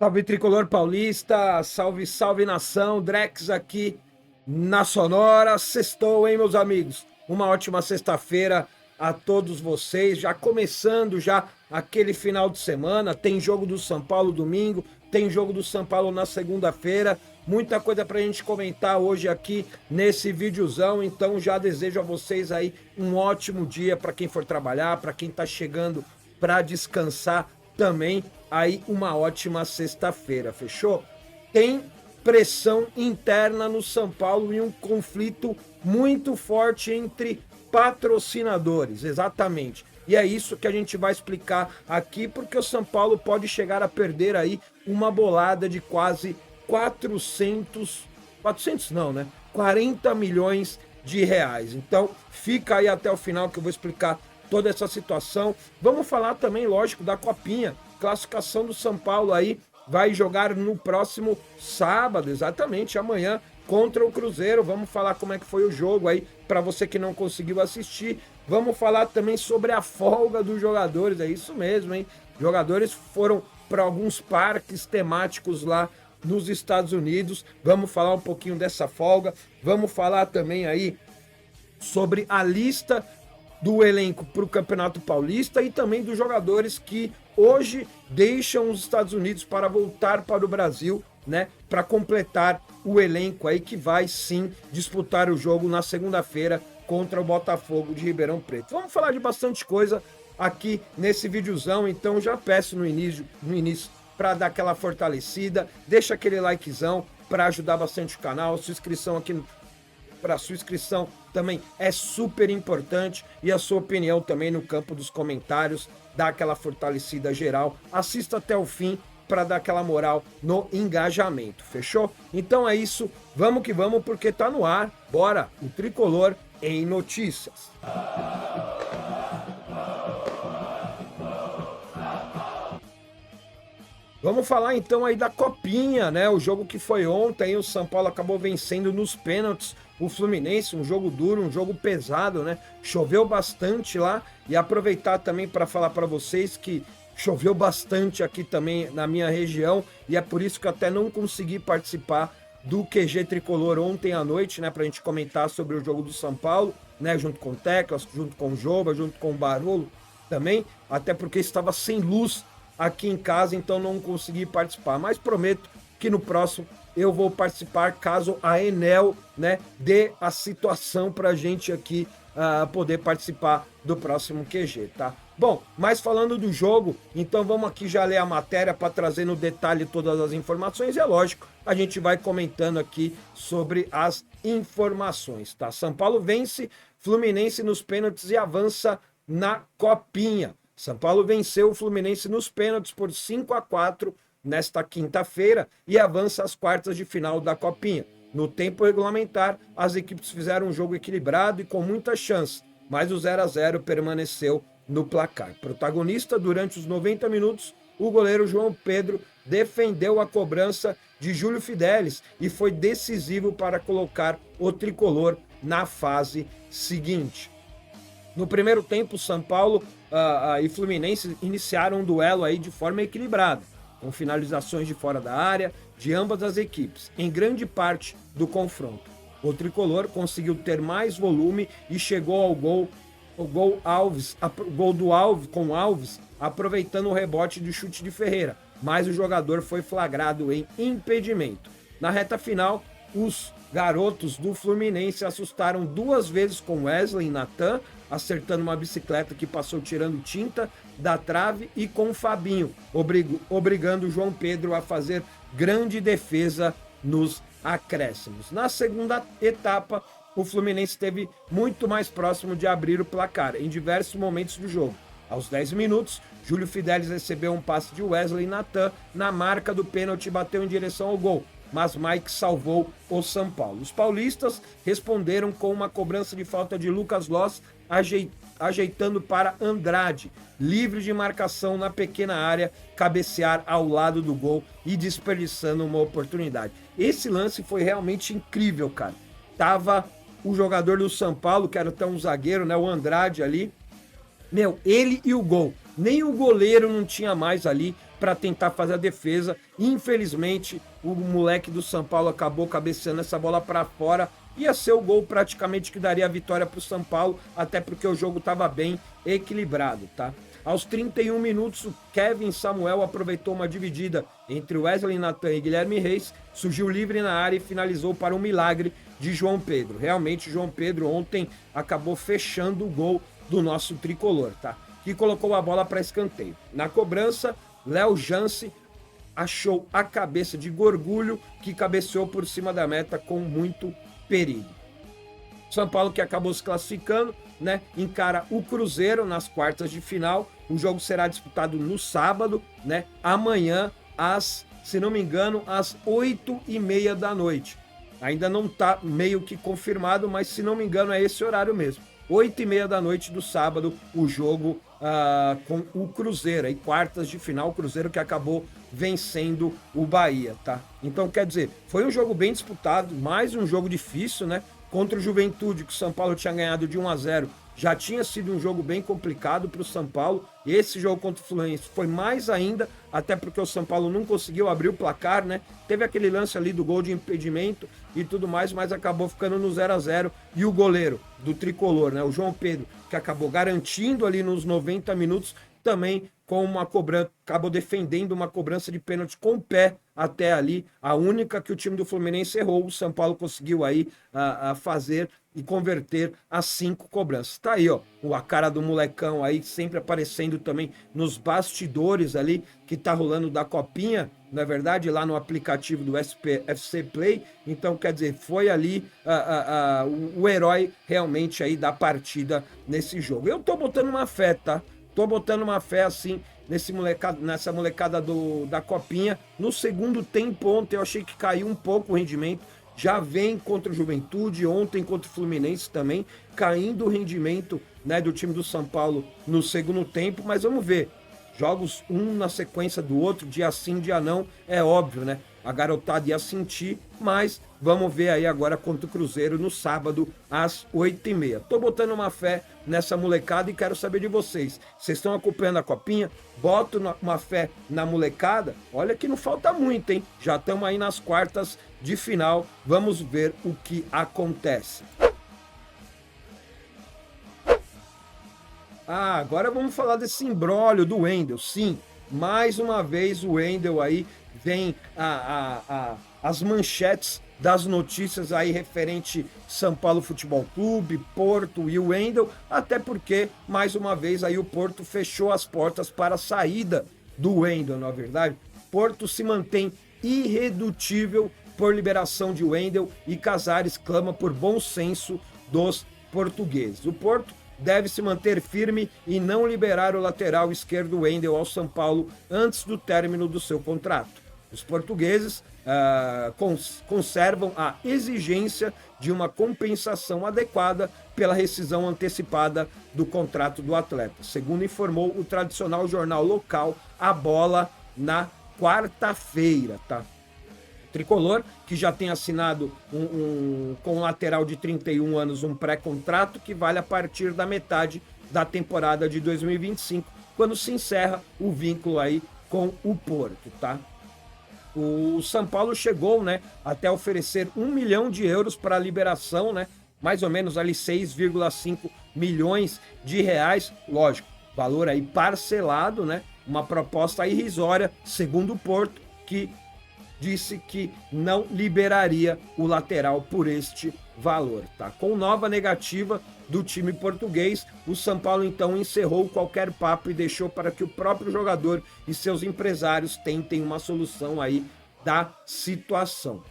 Salve Tricolor Paulista, salve, salve nação, Drex aqui na Sonora. Sextou, hein, meus amigos? Uma ótima sexta-feira a todos vocês, já começando já aquele final de semana, tem jogo do São Paulo domingo, tem jogo do São Paulo na segunda-feira, muita coisa pra gente comentar hoje aqui nesse videozão, então já desejo a vocês aí um ótimo dia para quem for trabalhar, para quem tá chegando para descansar também, aí uma ótima sexta-feira, fechou? Tem pressão interna no São Paulo e um conflito muito forte entre patrocinadores, exatamente. E é isso que a gente vai explicar aqui, porque o São Paulo pode chegar a perder aí uma bolada de quase 400 não, né? 40 milhões de reais. Então, fica aí até o final que eu vou explicar toda essa situação. Vamos falar também, lógico, da Copinha. Classificação do São Paulo aí vai jogar no próximo sábado, exatamente, amanhã, contra o Cruzeiro. Vamos falar como é que foi o jogo aí, para você que não conseguiu assistir. Vamos falar também sobre a folga dos jogadores, é isso mesmo, hein? Jogadores foram para alguns parques temáticos lá nos Estados Unidos. Vamos falar um pouquinho dessa folga. Vamos falar também aí sobre a lista do elenco para o Campeonato Paulista e também dos jogadores que hoje deixam os Estados Unidos para voltar para o Brasil, né, para completar o elenco aí que vai sim disputar o jogo na segunda-feira contra o Botafogo de Ribeirão Preto. Vamos falar de bastante coisa aqui nesse videozão, então já peço no início para dar aquela fortalecida, deixa aquele likezão para ajudar bastante o canal, sua inscrição aqui para sua inscrição também é super importante e a sua opinião também no campo dos comentários, dá aquela fortalecida geral, assista até o fim para dar aquela moral no engajamento, fechou? Então é isso, vamos que vamos porque tá no ar, bora, o Tricolor em Notícias. Vamos falar então aí da Copinha, né? O jogo que foi ontem, o São Paulo acabou vencendo nos pênaltis o Fluminense, um jogo duro, um jogo pesado, né? Choveu bastante lá e aproveitar também para falar para vocês que choveu bastante aqui também na minha região e é por isso que eu até não consegui participar do QG Tricolor ontem à noite, né? Pra gente comentar sobre o jogo do São Paulo, né? Junto com o Teclas, junto com o Joba, junto com o Barolo também, até porque estava sem luz aqui em casa, então não consegui participar, mas prometo que no próximo eu vou participar caso a Enel, né, dê a situação pra gente aqui poder participar do próximo QG, tá? Bom, mas falando do jogo, então vamos aqui já ler a matéria para trazer no detalhe todas as informações e é lógico, a gente vai comentando aqui sobre as informações, tá? São Paulo vence Fluminense nos pênaltis e avança na Copinha. São Paulo venceu o Fluminense nos pênaltis por 5-4 nesta quinta-feira e avança às quartas de final da Copinha. No tempo regulamentar, as equipes fizeram um jogo equilibrado e com muita chance, mas o 0-0 permaneceu no placar. Protagonista durante os 90 minutos, o goleiro João Pedro defendeu a cobrança de Júlio Fidelis e foi decisivo para colocar o tricolor na fase seguinte. No primeiro tempo, São Paulo e Fluminense iniciaram um duelo aí de forma equilibrada, com finalizações de fora da área de ambas as equipes, em grande parte do confronto. O tricolor conseguiu ter mais volume e chegou ao gol do Alves, aproveitando o rebote de chute de Ferreira, mas o jogador foi flagrado em impedimento. Na reta final, os garotos do Fluminense assustaram duas vezes com Wesley e Natan, acertando uma bicicleta que passou tirando tinta da trave, e com o Fabinho, obrigando o João Pedro a fazer grande defesa nos acréscimos. Na segunda etapa, o Fluminense esteve muito mais próximo de abrir o placar em diversos momentos do jogo. Aos 10 minutos, Júlio Fidelis recebeu um passe de Wesley e Natan na marca do pênalti e bateu em direção ao gol, mas Mike salvou o São Paulo. Os paulistas responderam com uma cobrança de falta de Lucas Loss, ajeitando para Andrade, livre de marcação na pequena área, cabecear ao lado do gol e desperdiçando uma oportunidade. Esse lance foi realmente incrível, cara. Tava o jogador do São Paulo, que era até um zagueiro, né, o Andrade ali. Meu, ele e o gol. Nem o goleiro não tinha mais ali para tentar fazer a defesa. Infelizmente, o moleque do São Paulo acabou cabeceando essa bola para fora. Ia ser o gol praticamente que daria a vitória para o São Paulo, até porque o jogo estava bem equilibrado, tá? Aos 31 minutos, o Kevin Samuel aproveitou uma dividida entre Wesley Natan e Guilherme Reis, surgiu livre na área e finalizou para um milagre de João Pedro. Realmente, João Pedro ontem acabou fechando o gol do nosso tricolor, tá? Que colocou a bola para escanteio. Na cobrança, Léo Jance achou a cabeça de Gorgulho, que cabeceou por cima da meta com muito perigo. São Paulo, que acabou se classificando, né, encara o Cruzeiro nas quartas de final. O jogo será disputado no sábado, né, amanhã, se não me engano, às 8h30 da noite. Ainda não está meio que confirmado, mas se não me engano é esse horário mesmo. 8h30 da noite do sábado, o jogo com o Cruzeiro, aí quartas de final, o Cruzeiro que acabou vencendo o Bahia, tá? Então, quer dizer, foi um jogo bem disputado, mais um jogo difícil, né? Contra o Juventude, que o São Paulo tinha ganhado de 1-0, já tinha sido um jogo bem complicado para o São Paulo. Esse jogo contra o Fluminense foi mais ainda, até porque o São Paulo não conseguiu abrir o placar, né? Teve aquele lance ali do gol de impedimento e tudo mais, mas acabou ficando no 0-0. E o goleiro do tricolor, né? O João Pedro, que acabou garantindo ali nos 90 minutos, também com uma cobrança, acabou defendendo uma cobrança de pênalti com o pé até ali, a única que o time do Fluminense errou. O São Paulo conseguiu aí fazer e converter as 5 cobranças. Tá aí, ó, a cara do molecão aí, sempre aparecendo também nos bastidores ali, que tá rolando da copinha, na verdade, lá no aplicativo do FC Play. Então, quer dizer, foi ali o herói realmente aí da partida nesse jogo. Eu tô botando uma fé, tá? Tô botando uma fé assim nessa molecada da copinha. No segundo tempo ontem eu achei que caiu um pouco o rendimento. Já vem contra o Juventude, ontem contra o Fluminense também, caindo o rendimento, né, do time do São Paulo no segundo tempo, mas vamos ver. Jogos um na sequência do outro, dia sim, dia não, é óbvio, né? A garotada ia sentir, mas vamos ver aí agora contra o Cruzeiro no sábado às 8h30. Tô botando uma fé nessa molecada e quero saber de vocês. Vocês estão acompanhando a copinha? Boto uma fé na molecada? Olha que não falta muito, hein? Já estamos aí nas quartas de final. Vamos ver o que acontece. Agora vamos falar desse imbróglio do Wendel. Sim, mais uma vez o Wendel aí vem as manchetes das notícias aí referente São Paulo Futebol Clube, Porto e o Wendel, até porque, mais uma vez, aí o Porto fechou as portas para a saída do Wendel, não é verdade? Porto se mantém irredutível por liberação de Wendel e Casares clama por bom senso dos portugueses. O Porto deve se manter firme e não liberar o lateral esquerdo Wendel ao São Paulo antes do término do seu contrato. Os portugueses conservam a exigência de uma compensação adequada pela rescisão antecipada do contrato do atleta, segundo informou o tradicional jornal local A Bola na quarta-feira, tá? Tricolor, que já tem assinado com um lateral de 31 anos um pré-contrato que vale a partir da metade da temporada de 2025, quando se encerra o vínculo aí com o Porto, tá? O São Paulo chegou, né, até oferecer 1 milhão de euros para a liberação, né, mais ou menos ali 6,5 milhões de reais, lógico, valor aí parcelado, né, uma proposta irrisória, segundo o Porto, que disse que não liberaria o lateral por este valor, tá? Com nova negativa do time português, o São Paulo então encerrou qualquer papo e deixou para que o próprio jogador e seus empresários tentem uma solução aí da situação.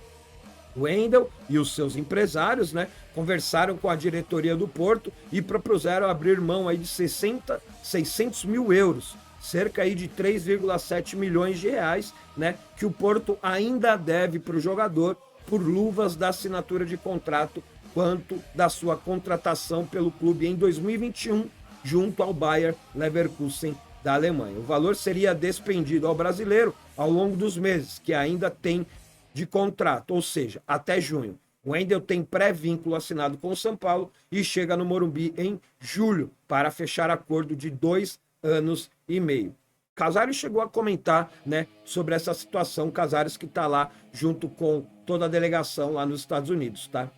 O Wendel e os seus empresários, né, conversaram com a diretoria do Porto e propuseram abrir mão aí de 600 mil euros, cerca aí de 3,7 milhões de reais, né, que o Porto ainda deve para o jogador por luvas da assinatura de contrato quanto da sua contratação pelo clube em 2021 junto ao Bayer Leverkusen da Alemanha. O valor seria despendido ao brasileiro ao longo dos meses que ainda tem de contrato, ou seja, até junho. O Wendel tem pré-vínculo assinado com o São Paulo e chega no Morumbi em julho para fechar acordo de 2 anos e meio. Casares chegou a comentar, né, sobre essa situação, Casares que está lá junto com toda a delegação lá nos Estados Unidos, tá?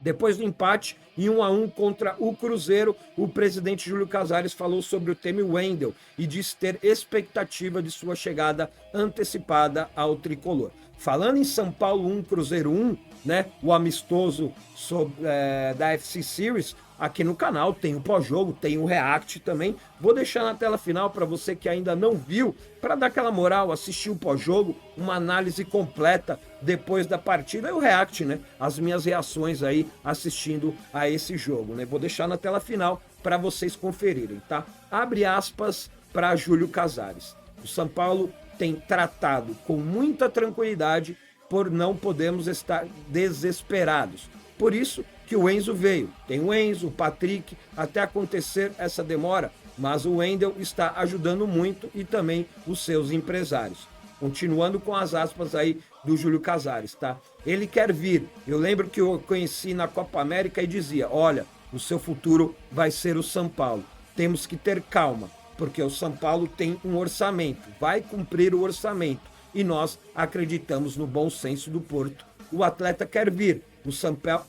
Depois do empate em 1-1 contra o Cruzeiro, o presidente Júlio Casares falou sobre o tema Wendel e disse ter expectativa de sua chegada antecipada ao tricolor. Falando em São Paulo 1, Cruzeiro 1, né, o amistoso da FC Series, aqui no canal tem o pós-jogo, tem o react também. Vou deixar na tela final para você que ainda não viu, para dar aquela moral, assistir o pós-jogo, uma análise completa depois da partida e o react, né? As minhas reações aí assistindo a esse jogo, né? Vou deixar na tela final para vocês conferirem, tá? Abre aspas para Júlio Casares. O São Paulo tem tratado com muita tranquilidade por não podemos estar desesperados. Por isso que o Enzo veio. Tem o Enzo, o Patrick, até acontecer essa demora, mas o Wendel está ajudando muito e também os seus empresários. Continuando com as aspas aí do Júlio Casares, tá? Ele quer vir. Eu lembro que eu conheci na Copa América e dizia, olha, o seu futuro vai ser o São Paulo. Temos que ter calma, porque o São Paulo tem um orçamento, vai cumprir o orçamento e nós acreditamos no bom senso do Porto. O atleta quer vir, o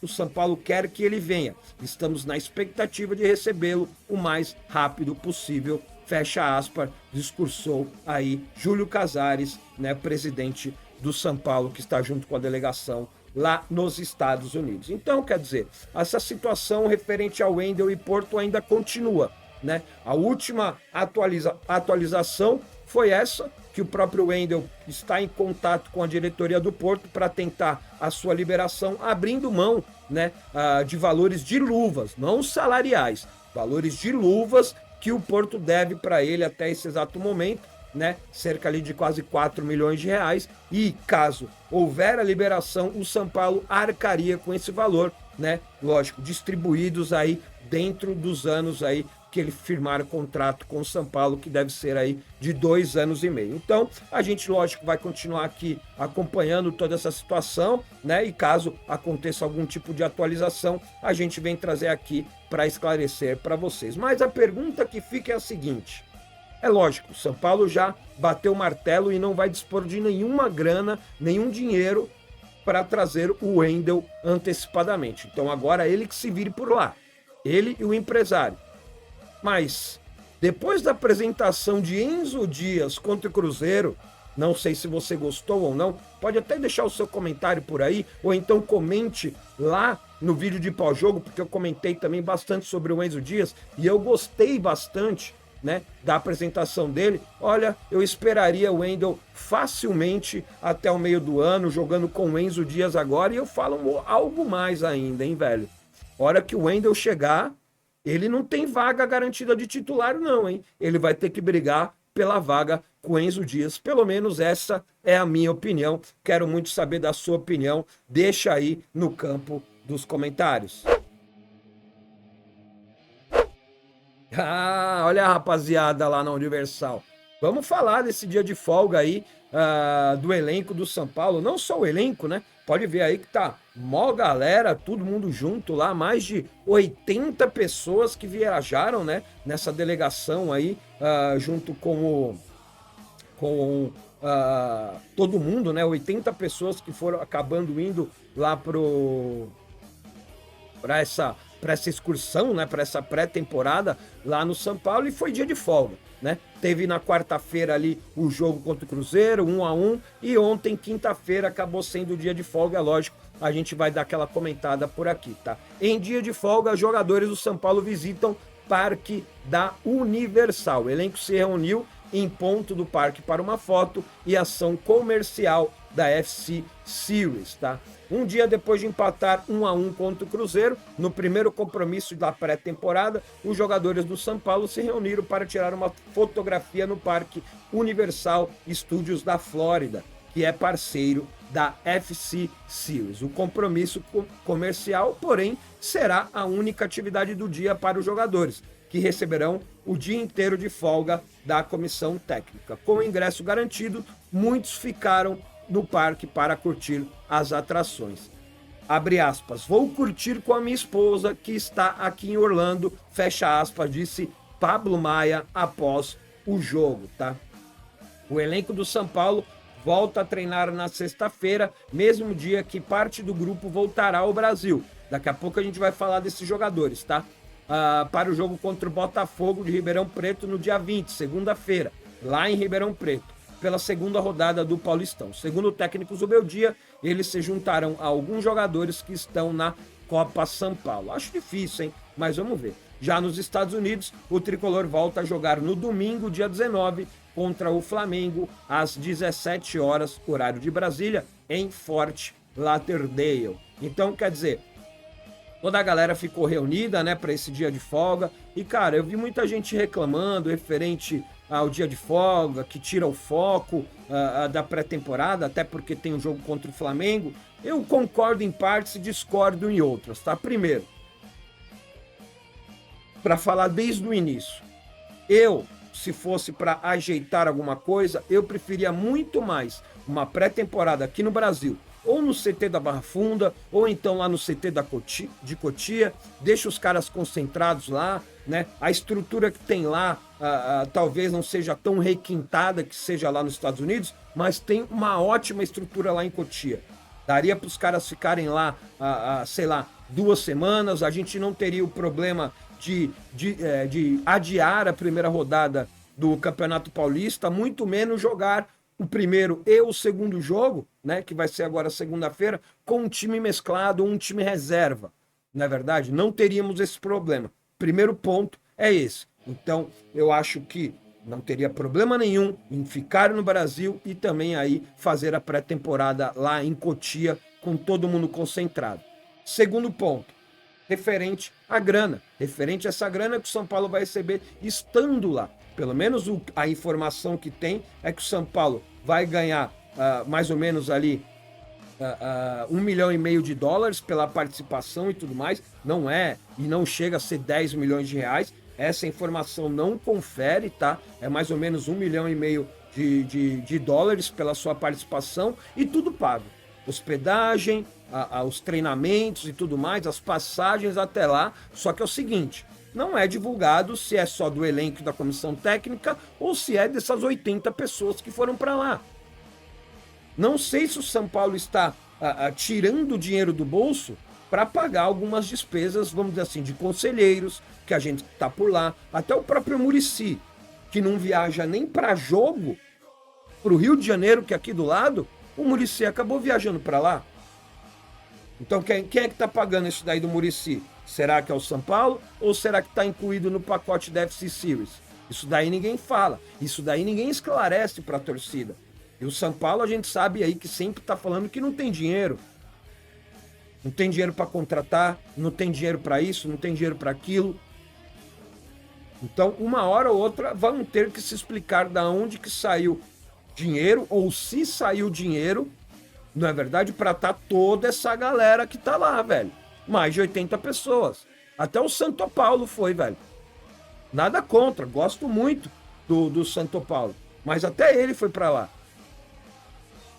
São Paulo quer que ele venha. Estamos na expectativa de recebê-lo o mais rápido possível. Fecha aspas, discursou aí Júlio Casares, né, presidente do São Paulo, que está junto com a delegação lá nos Estados Unidos. Então, quer dizer, essa situação referente ao Wendel e Porto ainda continua, né? A última atualização foi essa, que o próprio Wendel está em contato com a diretoria do Porto para tentar a sua liberação, abrindo mão, né, de valores de luvas, não salariais, valores de luvas que o Porto deve para ele até esse exato momento, né, cerca ali de quase 4 milhões de reais, e caso houver a liberação, o São Paulo arcaria com esse valor, né, lógico, distribuídos aí dentro dos anos aí que ele firmar o contrato com o São Paulo, que deve ser aí de 2 anos e meio. Então, a gente, lógico, vai continuar aqui acompanhando toda essa situação, né? E caso aconteça algum tipo de atualização, a gente vem trazer aqui para esclarecer para vocês. Mas a pergunta que fica é a seguinte: é lógico, o São Paulo já bateu o martelo e não vai dispor de nenhuma grana, nenhum dinheiro para trazer o Wendel antecipadamente. Então, agora ele que se vire por lá, ele e o empresário. Mas, depois da apresentação de Enzo Dias contra o Cruzeiro, não sei se você gostou ou não, pode até deixar o seu comentário por aí, ou então comente lá no vídeo de pós-jogo, porque eu comentei também bastante sobre o Enzo Dias, e eu gostei bastante, né, da apresentação dele. Olha, eu esperaria o Wendel facilmente até o meio do ano, jogando com o Enzo Dias agora, e eu falo algo mais ainda, hein, velho? Hora que o Wendel chegar, ele não tem vaga garantida de titular, não, hein? Ele vai ter que brigar pela vaga com o Enzo Dias. Pelo menos essa é a minha opinião. Quero muito saber da sua opinião. Deixa aí no campo dos comentários. Ah, olha a rapaziada lá na Universal. Vamos falar desse dia de folga aí, do elenco do São Paulo. Não só o elenco, né? Pode ver aí que tá mó galera, todo mundo junto lá, mais de 80 pessoas que viajaram, né, nessa delegação aí, junto com todo mundo, né, 80 pessoas que foram acabando indo lá para essa excursão, né, para essa pré-temporada lá no São Paulo, e foi dia de folga, né? Teve na quarta-feira ali o jogo contra o Cruzeiro, 1-1, e ontem, quinta-feira, acabou sendo o dia de folga, lógico, a gente vai dar aquela comentada por aqui, tá? Em dia de folga, jogadores do São Paulo visitam Parque da Universal. O elenco se reuniu em ponto do parque para uma foto e ação comercial da FC Series, tá? Um dia depois de empatar 1-1 contra o Cruzeiro, no primeiro compromisso da pré-temporada, os jogadores do São Paulo se reuniram para tirar uma fotografia no Parque Universal Studios da Flórida, que é parceiro da FC Series. O compromisso comercial, porém, será a única atividade do dia para os jogadores, que receberão o dia inteiro de folga da comissão técnica. Com o ingresso garantido, muitos ficaram no parque para curtir as atrações. Abre aspas, vou curtir com a minha esposa que está aqui em Orlando, fecha aspas, disse Pablo Maia após o jogo, tá? O elenco do São Paulo volta a treinar na sexta-feira, mesmo dia que parte do grupo voltará ao Brasil. Daqui a pouco a gente vai falar desses jogadores, tá? Para o jogo contra o Botafogo de Ribeirão Preto no dia 20, segunda-feira, lá em Ribeirão Preto, pela segunda rodada do Paulistão. Segundo o técnico Zubeldia, eles se juntarão a alguns jogadores que estão na Copa São Paulo. Acho difícil, hein? Mas vamos ver. Já nos Estados Unidos, o tricolor volta a jogar no domingo, dia 19, contra o Flamengo, às 17 horas, horário de Brasília, em Fort Lauderdale. Então, quer dizer, toda a galera ficou reunida, né, para esse dia de folga. E, cara, eu vi muita gente reclamando referente ao dia de folga, que tira o foco da pré-temporada, até porque tem um jogo contra o Flamengo. Eu concordo em partes e discordo em outras, tá? Primeiro, para falar desde o início, se fosse para ajeitar alguma coisa, eu preferia muito mais uma pré-temporada aqui no Brasil, ou no CT da Barra Funda, ou então lá no CT de Cotia, deixa os caras concentrados lá, né? A estrutura que tem lá talvez não seja tão requintada que seja lá nos Estados Unidos, mas tem uma ótima estrutura lá em Cotia. Daria para os caras ficarem lá, sei lá, 2 semanas, a gente não teria o problema de adiar a primeira rodada do Campeonato Paulista, muito menos jogar o primeiro e o segundo jogo, né, que vai ser agora segunda-feira, com um time mesclado ou um time reserva. Na verdade, não teríamos esse problema. Primeiro ponto é esse. Então, eu acho que não teria problema nenhum em ficar no Brasil e também aí fazer a pré-temporada lá em Cotia com todo mundo concentrado. Segundo ponto, referente à grana, referente a essa grana que o São Paulo vai receber estando lá. Pelo menos a informação que tem é que o São Paulo vai ganhar mais ou menos ali $1,5 milhão pela participação e tudo mais. Não é e não chega a ser 10 milhões de reais. Essa informação não confere, tá? É mais ou menos $1,5 milhão de dólares pela sua participação e tudo pago. Hospedagem, os treinamentos e tudo mais, as passagens até lá. Só que é o seguinte, não é divulgado se é só do elenco da comissão técnica ou se é dessas 80 pessoas que foram para lá. Não sei se o São Paulo está tirando dinheiro do bolso para pagar algumas despesas, vamos dizer assim, de conselheiros, que a gente está por lá. Até o próprio Muricy, que não viaja nem para jogo, para o Rio de Janeiro, que é aqui do lado, o Muricy acabou viajando para lá. Então quem é que está pagando isso daí do Muricy? Será que é o São Paulo ou será que está incluído no pacote da FC Series? Isso daí ninguém fala, isso daí ninguém esclarece para a torcida. E o São Paulo a gente sabe aí que sempre está falando que não tem dinheiro. Não tem dinheiro para contratar, não tem dinheiro para isso, não tem dinheiro para aquilo. Então, uma hora ou outra, vão ter que se explicar da onde que saiu dinheiro, ou se saiu dinheiro, não é verdade, para estar toda essa galera que tá lá, velho. Mais de 80 pessoas. Até o Santo Paulo foi, velho. Nada contra, gosto muito do Santo Paulo. Mas até ele foi para lá.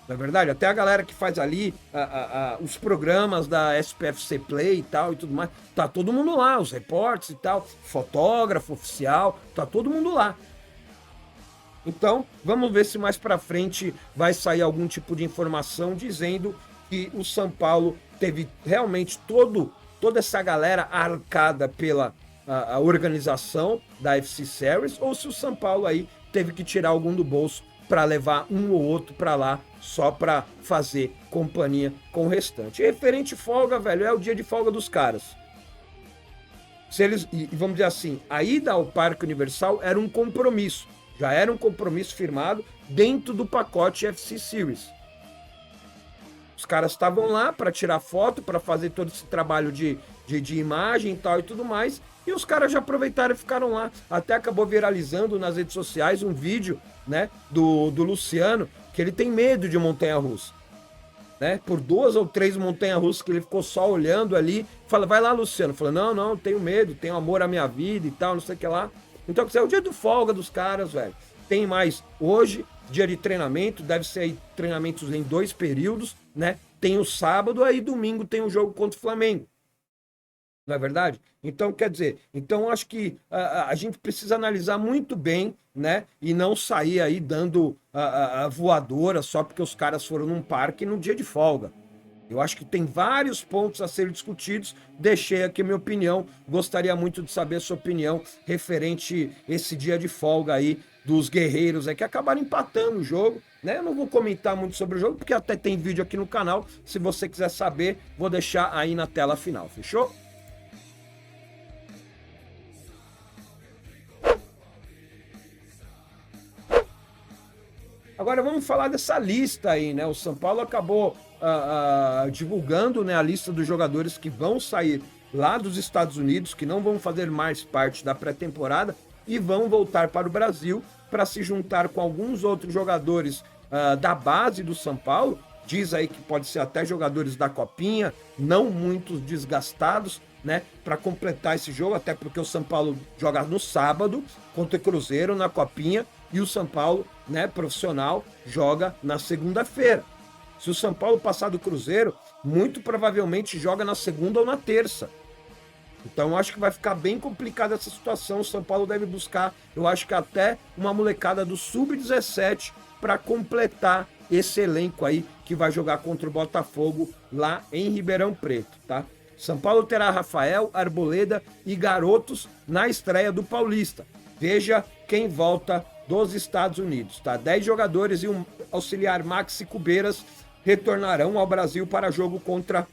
Não é verdade? Até a galera que faz ali os programas da SPFC Play e tal e tudo mais, tá todo mundo lá, os repórteres e tal, fotógrafo oficial, tá todo mundo lá. Então, vamos ver se mais para frente vai sair algum tipo de informação dizendo que o São Paulo teve realmente toda essa galera arcada pela a organização da FC Series, ou se o São Paulo aí teve que tirar algum do bolso para levar um ou outro para lá só para fazer companhia com o restante. E referente folga, velho, é o dia de folga dos caras. Se eles, e vamos dizer assim, a ida ao Parque Universal era um compromisso, já era um compromisso firmado dentro do pacote FC Series. Os caras estavam lá para tirar foto, para fazer todo esse trabalho de imagem e tal e tudo mais, e os caras já aproveitaram e ficaram lá. Até acabou viralizando nas redes sociais um vídeo, né, do Luciano, que ele tem medo de montanha-russa, né? Por 2 ou 3 montanhas-russas que ele ficou só olhando ali, fala, vai lá, Luciano. Fala, não, tenho medo, tenho amor à minha vida e tal, não sei o que lá. Então, é o dia do folga dos caras, velho. Tem mais hoje, dia de treinamento, deve ser aí treinamentos em 2 períodos, né? Tem o sábado, aí domingo tem o jogo contra o Flamengo. Não é verdade? Então, quer dizer, então acho que a gente precisa analisar muito bem, né? E não sair aí dando a voadora só porque os caras foram num parque no dia de folga. Eu acho que tem vários pontos a serem discutidos. Deixei aqui a minha opinião. Gostaria muito de saber a sua opinião referente esse dia de folga aí dos guerreiros aí que acabaram empatando o jogo, né? Eu não vou comentar muito sobre o jogo porque até tem vídeo aqui no canal. Se você quiser saber, vou deixar aí na tela final. Fechou? Agora vamos falar dessa lista aí, né? O São Paulo acabou divulgando, né, a lista dos jogadores que vão sair lá dos Estados Unidos, que não vão fazer mais parte da pré-temporada e vão voltar para o Brasil para se juntar com alguns outros jogadores da base do São Paulo. Diz aí que pode ser até jogadores da Copinha, não muitos desgastados, né, para completar esse jogo, até porque o São Paulo joga no sábado contra o Cruzeiro na Copinha e o São Paulo, né, profissional, joga na segunda-feira. Se o São Paulo passar do Cruzeiro, muito provavelmente joga na segunda ou na terça. Então eu acho que vai ficar bem complicada essa situação. O São Paulo deve buscar, eu acho que até uma molecada do Sub-17 para completar esse elenco aí que vai jogar contra o Botafogo lá em Ribeirão Preto, tá? São Paulo terá Rafael, Arboleda e garotos na estreia do Paulista. Veja quem volta dos Estados Unidos, tá? 10 jogadores e um auxiliar Maxi Cubeiras retornarão ao Brasil para jogo contra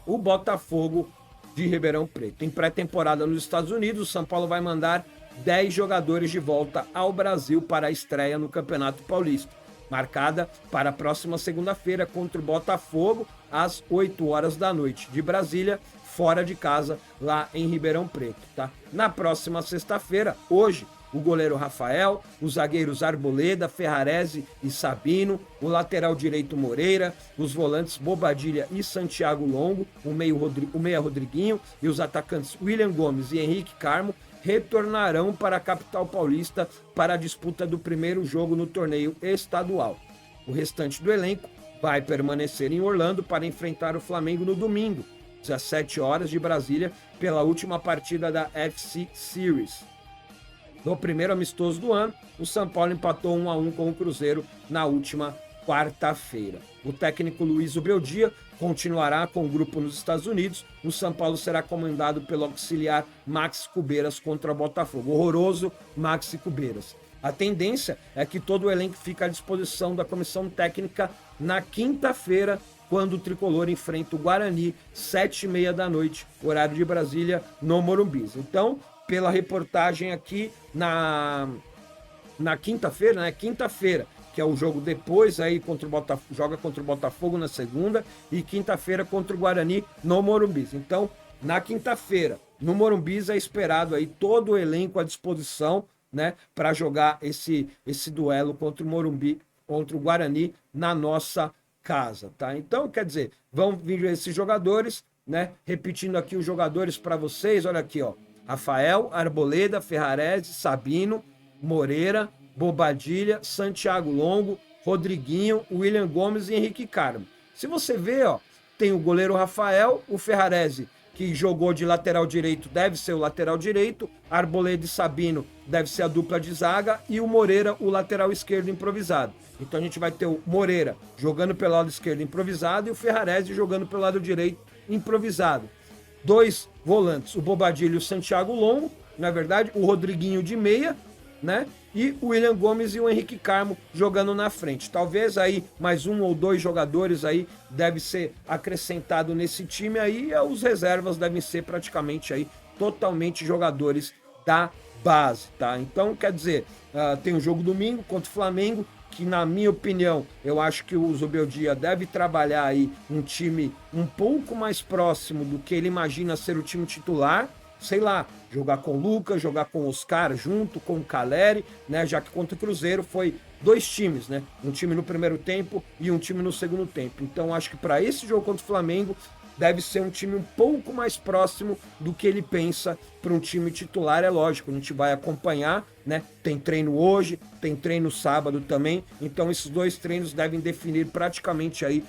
o Botafogo de Ribeirão Preto. Em pré-temporada nos Estados Unidos, o São Paulo vai mandar 10 jogadores de volta ao Brasil para a estreia no Campeonato Paulista, marcada para a próxima segunda-feira contra o Botafogo, às 8 horas da noite, de Brasília, fora de casa, lá em Ribeirão Preto, tá? Na próxima sexta-feira, hoje, o goleiro Rafael, os zagueiros Arboleda, Ferrarese e Sabino, o lateral direito Moreira, os volantes Bobadilha e Santiago Longo, o meia Rodriguinho e os atacantes William Gomes e Henrique Carmo retornarão para a capital paulista para a disputa do primeiro jogo no torneio estadual. O restante do elenco vai permanecer em Orlando para enfrentar o Flamengo no domingo, 17 horas de Brasília, pela última partida da FC Series. No primeiro amistoso do ano, o São Paulo empatou 1-1 com o Cruzeiro na última quarta-feira. O técnico Luiz Ubeldia continuará com o grupo nos Estados Unidos. O São Paulo será comandado pelo auxiliar Maxi Cubeiras contra o Botafogo. Horroroso Maxi Cubeiras. A tendência é que todo o elenco fique à disposição da comissão técnica na quinta-feira, quando o Tricolor enfrenta o Guarani, 7h30 da noite, horário de Brasília, no Morumbi. Então, pela reportagem aqui na quinta-feira, né? Quinta-feira, que é o jogo depois aí contra o Botafogo, joga contra o Botafogo na segunda e quinta-feira contra o Guarani no Morumbi. Então, na quinta-feira, no Morumbi é esperado aí todo o elenco à disposição, né, para jogar esse duelo contra o Morumbi, contra o Guarani na nossa casa, tá? Então, quer dizer, vão vir esses jogadores, né? Repetindo aqui os jogadores para vocês, olha aqui, ó. Rafael, Arboleda, Ferrarese, Sabino, Moreira, Bobadilha, Santiago Longo, Rodriguinho, William Gomes e Henrique Carmo. Se você vê, ó, tem o goleiro Rafael, o Ferrarese, que jogou de lateral direito, deve ser o lateral direito, Arboleda e Sabino deve ser a dupla de zaga e o Moreira, o lateral esquerdo improvisado. Então a gente vai ter o Moreira jogando pelo lado esquerdo improvisado e o Ferrarese jogando pelo lado direito improvisado. 2 volantes, o Bobadilha e o Santiago Longo, na verdade, o Rodriguinho de meia, né? E o William Gomes e o Henrique Carmo jogando na frente. Talvez aí mais 1 ou 2 jogadores aí deve ser acrescentado nesse time aí, e os reservas devem ser praticamente aí totalmente jogadores da base, tá? Então, quer dizer, tem um jogo domingo contra o Flamengo, que na minha opinião, eu acho que o Zubeldia deve trabalhar aí um time um pouco mais próximo do que ele imagina ser o time titular, sei lá, jogar com o Lucas, jogar com o Oscar junto com o Caleri, né, já que contra o Cruzeiro foi 2 times, né, um time no primeiro tempo e um time no segundo tempo. Então acho que para esse jogo contra o Flamengo deve ser um time um pouco mais próximo do que ele pensa para um time titular. É lógico, a gente vai acompanhar, né? Tem treino hoje, tem treino sábado também, então esses 2 treinos devem definir praticamente aí,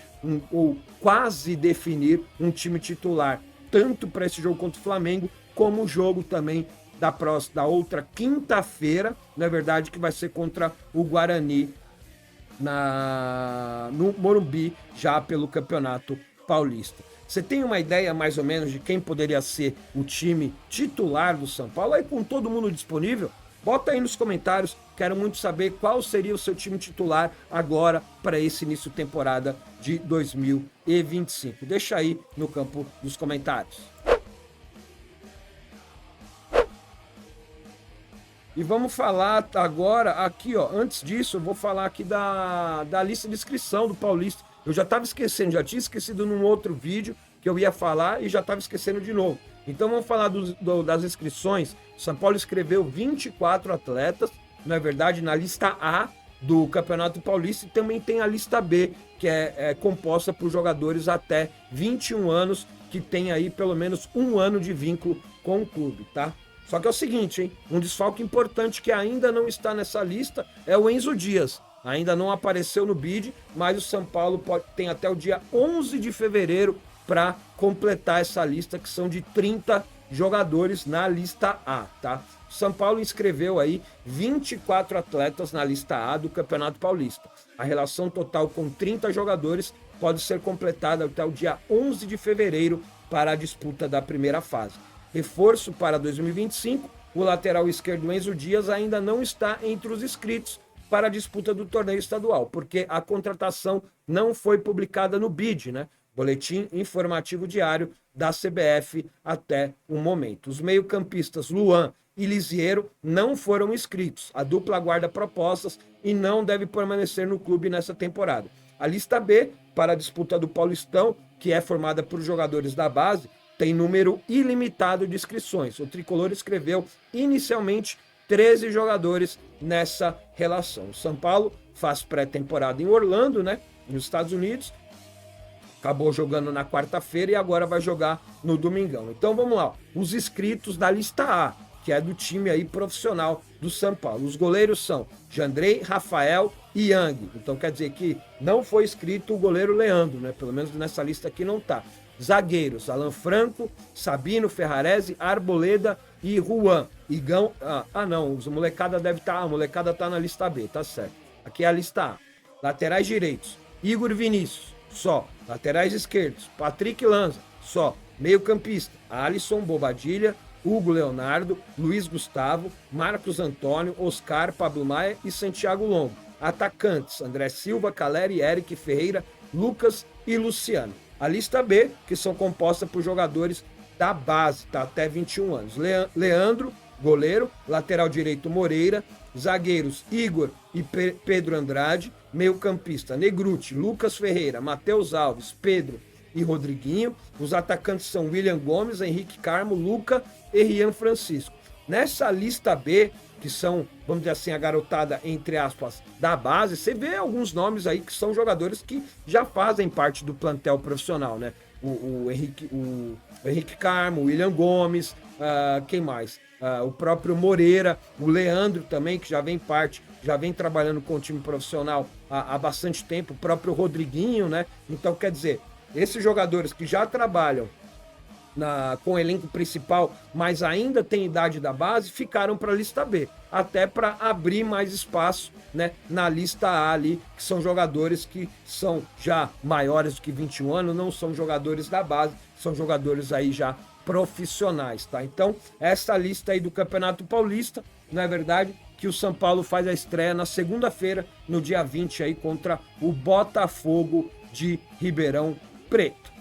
ou quase definir um time titular tanto para esse jogo contra o Flamengo, como o jogo também da outra quinta-feira, na verdade, que vai ser contra o Guarani no Morumbi, já pelo Campeonato Paulista. Você tem uma ideia mais ou menos de quem poderia ser o time titular do São Paulo? Aí com todo mundo disponível, bota aí nos comentários, quero muito saber qual seria o seu time titular agora para esse início de temporada de 2025. Deixa aí no campo dos comentários. E vamos falar agora aqui, ó. Antes disso, eu vou falar aqui da lista de inscrição do Paulista. Eu já estava esquecendo, já tinha esquecido num outro vídeo que eu ia falar e já estava esquecendo de novo. Então vamos falar das inscrições. O São Paulo inscreveu 24 atletas, na verdade, na lista A do Campeonato Paulista, e também tem a lista B, que é composta por jogadores até 21 anos, que tem aí pelo menos um ano de vínculo com o clube, tá? Só que é o seguinte, hein? Um desfalque importante que ainda não está nessa lista é o Enzo Dias. Ainda não apareceu no bid, mas o São Paulo tem até o dia 11 de fevereiro para completar essa lista, que são de 30 jogadores na lista A, tá? O São Paulo inscreveu aí 24 atletas na lista A do Campeonato Paulista. A relação total com 30 jogadores pode ser completada até o dia 11 de fevereiro para a disputa da primeira fase. Reforço para 2025, o lateral esquerdo Enzo Dias ainda não está entre os inscritos para a disputa do torneio estadual, porque a contratação não foi publicada no BID, né? Boletim Informativo Diário da CBF até o momento. Os meio-campistas Luan e Lisiero não foram inscritos. A dupla aguarda propostas e não deve permanecer no clube nessa temporada. A lista B, para a disputa do Paulistão, que é formada por jogadores da base, tem número ilimitado de inscrições. O tricolor escreveu inicialmente 13 jogadores nessa relação. O São Paulo faz pré-temporada em Orlando, né, nos Estados Unidos. Acabou jogando na quarta-feira e agora vai jogar no domingão. Então vamos lá, os inscritos da lista A, que é do time aí profissional do São Paulo. Os goleiros são Jandrei, Rafael e Yang. Então quer dizer que não foi inscrito o goleiro Leandro, né? Pelo menos nessa lista aqui não tá. Zagueiros, Alan Franco, Sabino, Ferrarese, Arboleda e Juan. Igão, não, os molecada deve estar, a molecada tá na lista B, tá certo. Aqui é a lista A. Laterais direitos, Igor Vinícius, só. Laterais esquerdos, Patrick Lanza, só. Meio-campista, Alisson, Bobadilha, Hugo Leonardo, Luiz Gustavo, Marcos Antônio, Oscar, Pablo Maia e Santiago Longo. Atacantes, André Silva, Caleri, Eric Ferreira, Lucas e Luciano. A lista B, que são compostas por jogadores da base, tá? Até 21 anos. Leandro, goleiro. Lateral direito, Moreira. Zagueiros, Igor e Pedro Andrade. Meio-campista, Negruti, Lucas Ferreira, Matheus Alves, Pedro e Rodriguinho. Os atacantes são William Gomes, Henrique Carmo, Luca e Rian Francisco. Nessa lista B, que são, vamos dizer assim, a garotada, entre aspas, da base, você vê alguns nomes aí que são jogadores que já fazem parte do plantel profissional, né? O Henrique Carmo, o William Gomes, quem mais? O próprio Moreira, o Leandro também, que já vem trabalhando com o time profissional há bastante tempo, o próprio Rodriguinho, né? Então, quer dizer, esses jogadores que já trabalham com o elenco principal, mas ainda tem idade da base, ficaram para a lista B, até para abrir mais espaço, né, na lista A ali, que são jogadores que são já maiores do que 21 anos, não são jogadores da base, são jogadores aí já profissionais, tá? Então, essa lista aí do Campeonato Paulista, não é verdade, que o São Paulo faz a estreia na segunda-feira, no dia 20 aí, contra o Botafogo de Ribeirão Preto.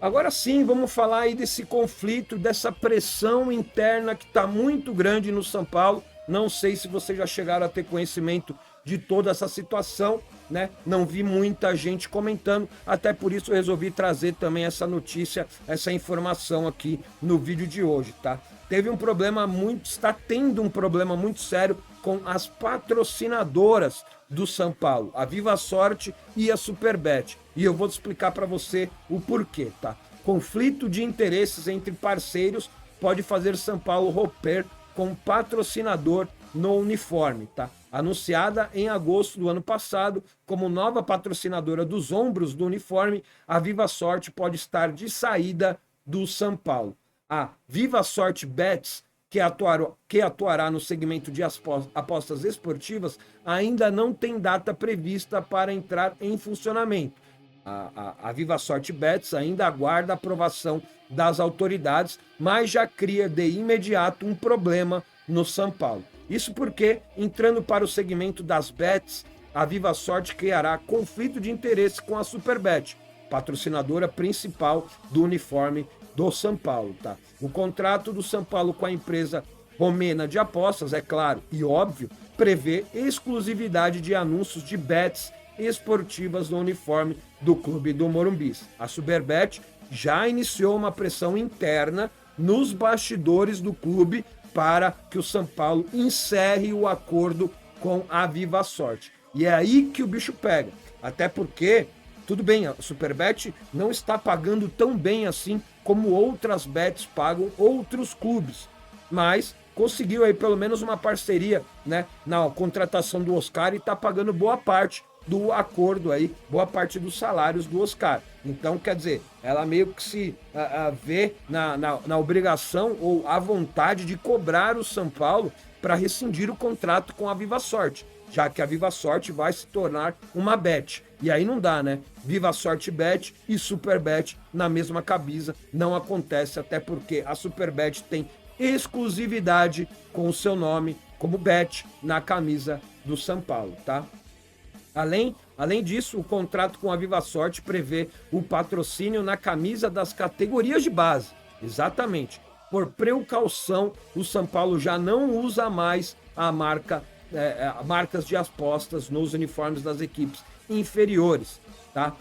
Agora sim, vamos falar aí desse conflito, dessa pressão interna que está muito grande no São Paulo. Não sei se vocês já chegaram a ter conhecimento de toda essa situação, né? Não vi muita gente comentando, até por isso eu resolvi trazer também essa notícia, essa informação aqui no vídeo de hoje, tá? Está tendo um problema muito sério com as patrocinadoras do São Paulo, a Viva Sorte e a Superbet. E eu vou explicar para você o porquê, tá? Conflito de interesses entre parceiros pode fazer São Paulo romper com um patrocinador no uniforme, tá? Anunciada em agosto do ano passado como nova patrocinadora dos ombros do uniforme, a Viva Sorte pode estar de saída do São Paulo. A Viva Sorte Bets, que atuará no segmento de apostas esportivas, ainda não tem data prevista para entrar em funcionamento. A Viva Sorte Bets ainda aguarda a aprovação das autoridades, mas já cria de imediato um problema no São Paulo. Isso porque, entrando para o segmento das bets, a Viva Sorte criará conflito de interesse com a Superbet, patrocinadora principal do uniforme do São Paulo, tá? O contrato do São Paulo com a empresa romena de apostas, é claro e óbvio, prevê exclusividade de anúncios de bets esportivas no uniforme do clube do Morumbi. A Superbet já iniciou uma pressão interna nos bastidores do clube para que o São Paulo encerre o acordo com a Viva Sorte. E é aí que o bicho pega. Até porque, tudo bem, a Superbet não está pagando tão bem assim como outras bets pagam outros clubes. Mas conseguiu aí pelo menos uma parceria, né, na contratação do Oscar e está pagando boa parte do acordo aí, boa parte dos salários do Oscar. Então, quer dizer, ela meio que se vê na obrigação ou à vontade de cobrar o São Paulo para rescindir o contrato com a Viva Sorte, já que a Viva Sorte vai se tornar uma bet. E aí não dá, né? Viva Sorte Bet e Superbet na mesma camisa não acontece, até porque a Superbet tem exclusividade com o seu nome como bet na camisa do São Paulo, tá? Além disso, o contrato com a Viva Sorte prevê o patrocínio na camisa das categorias de base. Exatamente. Por precaução, o São Paulo já não usa mais marcas de apostas nos uniformes das equipes inferiores, tá?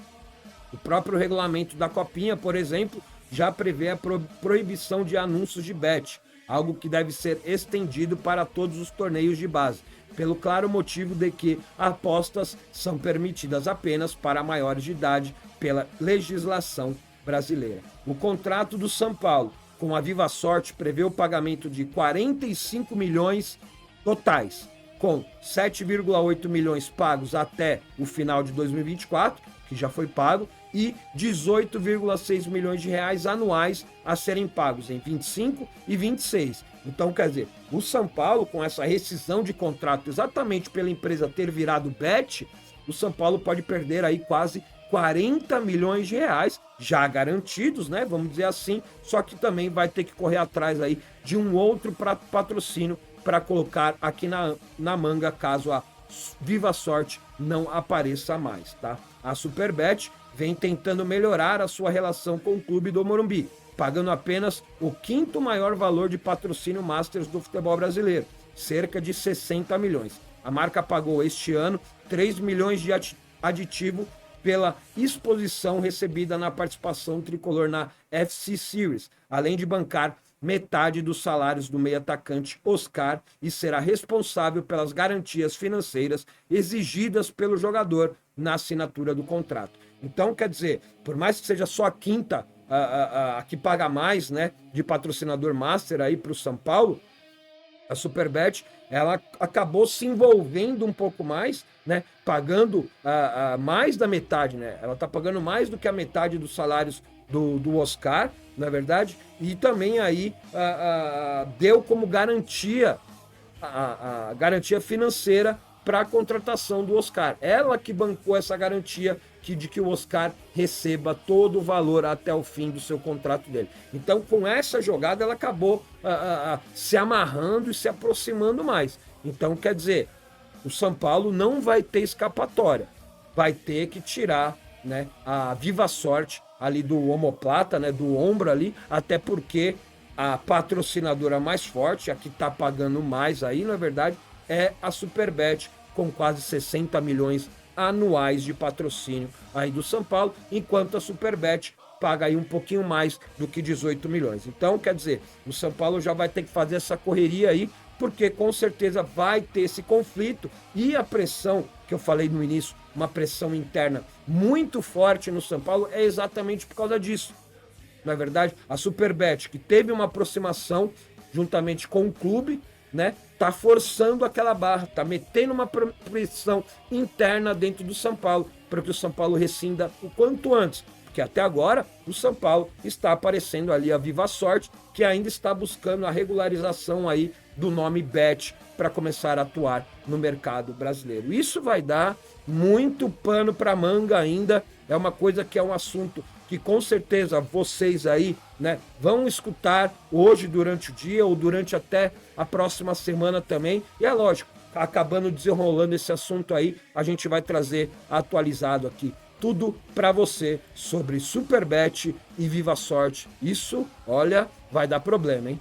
O próprio regulamento da Copinha, por exemplo, já prevê a proibição de anúncios de bet, algo que deve ser estendido para todos os torneios de base, pelo claro motivo de que apostas são permitidas apenas para maiores de idade pela legislação brasileira. O contrato do São Paulo com a Viva Sorte prevê o pagamento de 45 milhões totais, com 7,8 milhões pagos até o final de 2024, que já foi pago, e 18,6 milhões de reais anuais a serem pagos em 25 e 26. Então, quer dizer, o São Paulo, com essa rescisão de contrato exatamente pela empresa ter virado bet, o São Paulo pode perder aí quase 40 milhões de reais, já garantidos, né? Vamos dizer assim, só que também vai ter que correr atrás aí de um outro patrocínio para colocar aqui na manga, caso a Viva Sorte não apareça mais, tá? A Superbet vem tentando melhorar a sua relação com o clube do Morumbi, pagando apenas o quinto maior valor de patrocínio Masters do futebol brasileiro, cerca de 60 milhões. A marca pagou este ano 3 milhões de aditivo pela exposição recebida na participação tricolor na FC Series, além de bancar metade dos salários do meio-atacante Oscar e será responsável pelas garantias financeiras exigidas pelo jogador na assinatura do contrato. Então, quer dizer, por mais que seja só a quinta a que paga mais, né, de patrocinador master aí para o São Paulo, a Superbet, ela acabou se envolvendo um pouco mais, né, pagando mais da metade, né? Ela está pagando mais do que a metade dos salários do Oscar, na verdade, e também aí deu como garantia a garantia financeira para a contratação do Oscar. Ela que bancou essa garantia de que o Oscar receba todo o valor até o fim do seu contrato dele. Então, com essa jogada, ela acabou se amarrando e se aproximando mais. Então, quer dizer, o São Paulo não vai ter escapatória. Vai ter que tirar, né, a Viva Sorte ali do omoplata, né, do ombro ali, até porque a patrocinadora mais forte, a que está pagando mais aí, na verdade, é a Superbet, com quase 60 milhões anuais de patrocínio aí do São Paulo, enquanto a Superbet paga aí um pouquinho mais do que 18 milhões. Então, quer dizer, o São Paulo já vai ter que fazer essa correria aí, porque com certeza vai ter esse conflito e a pressão que eu falei no início, uma pressão interna muito forte no São Paulo, é exatamente por causa disso. Na verdade, a Superbet, que teve uma aproximação juntamente com o clube, né, tá forçando aquela barra, tá metendo uma pressão interna dentro do São Paulo para que o São Paulo rescinda o quanto antes. Porque até agora o São Paulo está aparecendo ali a Viva Sorte, que ainda está buscando a regularização aí do nome Bet para começar a atuar no mercado brasileiro. Isso vai dar muito pano para manga ainda, é uma coisa que é um assunto que com certeza vocês aí, né, vão escutar hoje durante o dia ou durante até a próxima semana também. E é lógico, acabando desenrolando esse assunto aí, a gente vai trazer atualizado aqui tudo para você sobre Superbet e Viva Sorte. Isso, olha, vai dar problema, hein?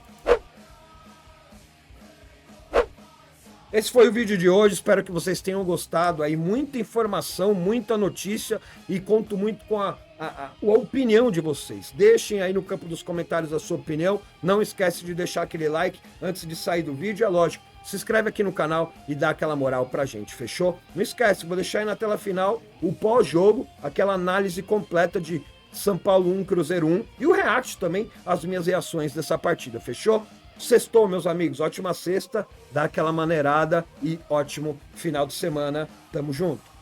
Esse foi o vídeo de hoje, espero que vocês tenham gostado aí, muita informação, muita notícia e conto muito com a opinião de vocês. Deixem aí no campo dos comentários a sua opinião, não esquece de deixar aquele like antes de sair do vídeo, é lógico, se inscreve aqui no canal e dá aquela moral pra gente, fechou? Não esquece, vou deixar aí na tela final o pós-jogo, aquela análise completa de São Paulo 1, Cruzeiro 1 e o react também, as minhas reações dessa partida, fechou? Sextou, meus amigos, ótima sexta, dá aquela maneirada e ótimo final de semana, tamo junto.